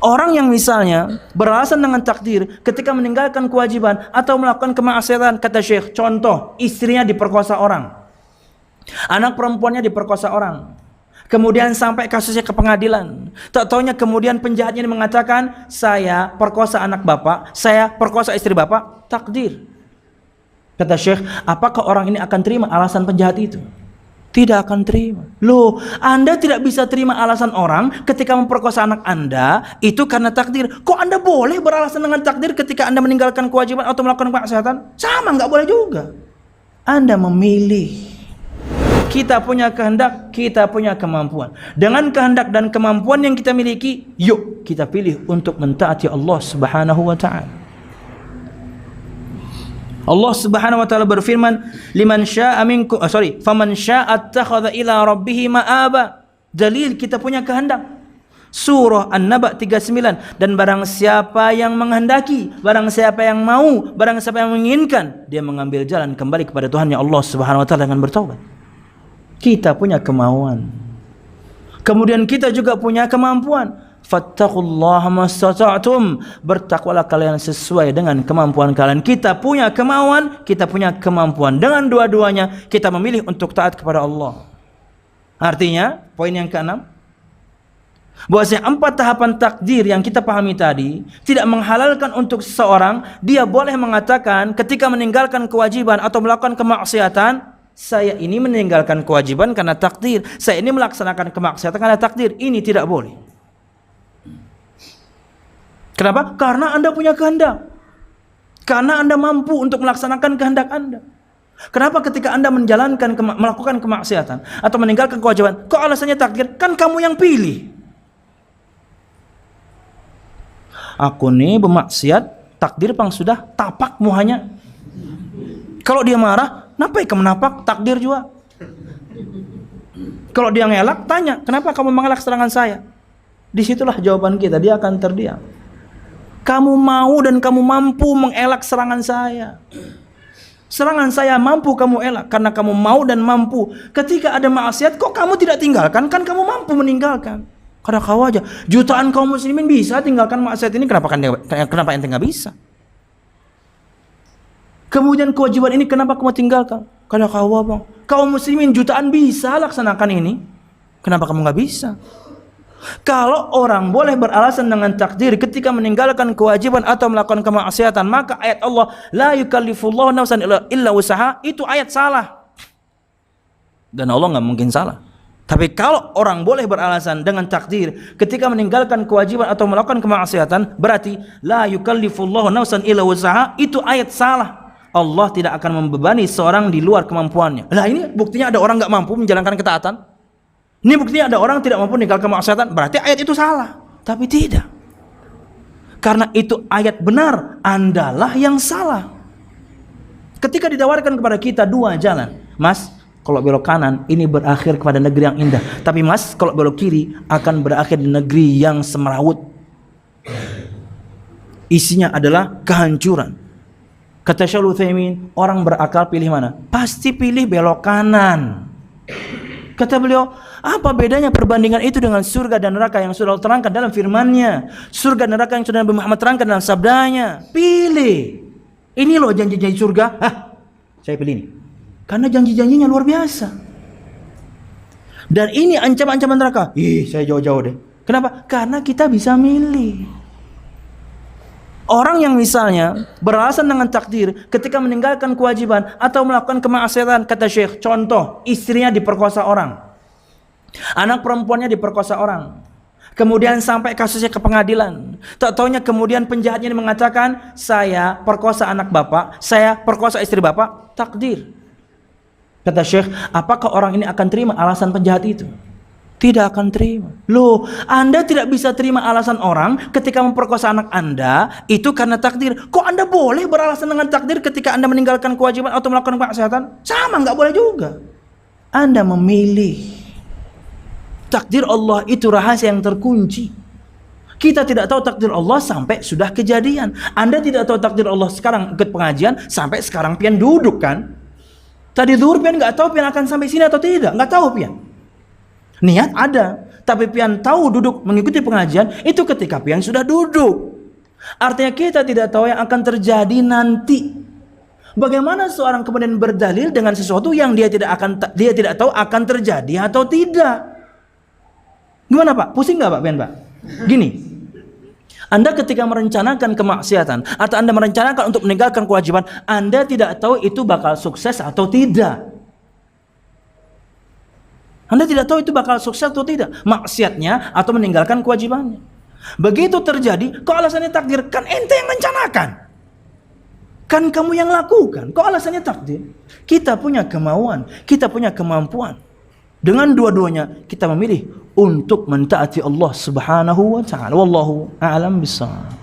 Orang yang misalnya beralasan dengan takdir ketika meninggalkan kewajiban atau melakukan kemaksiatan, kata Syekh, contoh istrinya diperkosa orang, anak perempuannya diperkosa orang, kemudian sampai kasusnya ke pengadilan. Tak taunya kemudian penjahatnya mengatakan, saya perkosa anak bapak, saya perkosa istri bapak, takdir. Kata Syekh, apakah orang ini akan terima alasan penjahat itu? Tidak akan terima. Loh, Anda tidak bisa terima alasan orang ketika memperkosa anak Anda itu karena takdir. Kok Anda boleh beralasan dengan takdir ketika Anda meninggalkan kewajiban atau melakukan kemaksiatan? Sama, nggak boleh juga. Anda memilih. Kita punya kehendak, kita punya kemampuan. Dengan kehendak dan kemampuan yang kita miliki, yuk kita pilih untuk mentaati Allah Subhanahu wa taala. Allah Subhanahu wa taala berfirman, "Liman syaa'a minkum faman syaa'a attakhadha ila rabbih ma'aba." Dalil kita punya kehendak. Surah An-Naba 39, dan barang siapa yang menghendaki, barang siapa yang mau, barang siapa yang menginginkan, dia mengambil jalan kembali kepada Tuhannya Allah Subhanahu wa taala dengan bertaubat. Kita punya kemauan. Kemudian kita juga punya kemampuan. Fattaqullaha mastata'tum, bertakwalah kalian sesuai dengan kemampuan kalian. Kita punya kemauan, kita punya kemampuan. Dengan dua-duanya kita memilih untuk taat kepada Allah. Artinya, poin yang keenam, bahwasanya 4 tahapan takdir yang kita pahami tadi tidak menghalalkan untuk seseorang dia boleh mengatakan ketika meninggalkan kewajiban atau melakukan kemaksiatan, saya ini meninggalkan kewajiban karena takdir, saya ini melaksanakan kemaksiatan karena takdir. Ini tidak boleh. Kenapa? Karena Anda punya kehendak. Karena Anda mampu untuk melaksanakan kehendak Anda. Kenapa ketika Anda melakukan kemaksiatan atau meninggalkan kewajiban, kok alasannya takdir? Kan kamu yang pilih. Aku nih bermaksiat, takdir pang sudah tapak muhanya. Kalau dia marah, kenapa kamu napak? Takdir juga. Kalau dia ngelak, tanya, kenapa kamu mengelak serangan saya? Disitulah jawaban kita, dia akan terdiam. Kamu mau dan kamu mampu mengelak serangan saya. Serangan saya mampu kamu elak karena kamu mau dan mampu. Ketika ada maksiat, kok kamu tidak tinggalkan? Kan kamu mampu meninggalkan. Karena kau aja, jutaan kaum muslimin bisa tinggalkan maksiat ini, kenapa ente nggak bisa? Kemudian kewajiban ini kenapa kamu tinggalkan? Karena kau abang, kaum muslimin jutaan bisa laksanakan ini, kenapa kamu nggak bisa? Kalau orang boleh beralasan dengan takdir ketika meninggalkan kewajiban atau melakukan kemaksiatan, maka ayat Allah la yukallifullahu nafsan illa wusaha itu ayat salah. Dan Allah nggak mungkin salah. Tapi kalau orang boleh beralasan dengan takdir ketika meninggalkan kewajiban atau melakukan kemaksiatan, berarti la yukallifullahu nafsan illa wusaha itu ayat salah. Allah tidak akan membebani seorang di luar kemampuannya. Nah, ini buktinya ada orang nggak mampu menjalankan ketaatan. Ini buktinya ada orang tidak mampu meninggalkan kemaksiatan, berarti ayat itu salah. Tapi tidak. Karena itu ayat benar, Andalah yang salah. Ketika ditawarkan kepada kita 2 jalan, Mas, kalau belok kanan ini berakhir kepada negeri yang indah, tapi Mas, kalau belok kiri akan berakhir di negeri yang semrawut. Isinya adalah kehancuran. Kata Syekh Utsaimin, orang berakal pilih mana? Pasti pilih belok kanan. Kata beliau, apa bedanya perbandingan itu dengan surga dan neraka yang sudah Allah terangkan dalam firman-Nya, surga dan neraka yang sudah Nabi Muhammad terangkan dalam sabdanya? Pilih. Ini loh janji-janji surga. Saya pilih ini. Karena janji-janjinya luar biasa. Dan ini ancaman-ancaman neraka. Saya jauh-jauh deh. Kenapa? Karena kita bisa milih. Orang yang misalnya beralasan dengan takdir ketika meninggalkan kewajiban atau melakukan kemaksiatan, kata Syekh, contoh istrinya diperkosa orang, anak perempuannya diperkosa orang, kemudian sampai kasusnya ke pengadilan. Tak taunya kemudian penjahatnya mengatakan, saya perkosa anak bapak, saya perkosa istri bapak, takdir. Kata Syekh, apakah orang ini akan terima alasan penjahat itu? Tidak akan terima. Loh, Anda tidak bisa terima alasan orang ketika memperkosa anak Anda itu karena takdir. Kok Anda boleh beralasan dengan takdir ketika Anda meninggalkan kewajiban atau melakukan kemaksiatan? Sama, nggak boleh juga. Anda memilih. Takdir Allah itu rahasia yang terkunci. Kita tidak tahu takdir Allah sampai sudah kejadian. Anda tidak tahu takdir Allah sekarang ikut pengajian sampai sekarang pian duduk kan? Tadi zuhur pian nggak tahu pian akan sampai sini atau tidak, nggak tahu pian. Niat ada, Tapi pian tahu duduk mengikuti pengajian itu ketika pian sudah duduk. Artinya kita tidak tahu yang akan terjadi nanti. Bagaimana seorang kemudian berdalil dengan sesuatu yang dia tidak tahu akan terjadi atau tidak? Gimana Pak? Pusing nggak Pak pian Pak? Gini, Anda ketika merencanakan kemaksiatan atau Anda merencanakan untuk meninggalkan kewajiban, Anda tidak tahu itu bakal sukses atau tidak. Anda tidak tahu itu bakal sukses atau tidak, maksiatnya atau meninggalkan kewajibannya. Begitu terjadi, kok alasannya takdir? Kan ente yang rencanakan. Kan kamu yang lakukan. Kok alasannya takdir? Kita punya kemauan, kita punya kemampuan. Dengan dua-duanya kita memilih untuk mentaati Allah Subhanahu wa taala. Wallahu a'lam bishawab.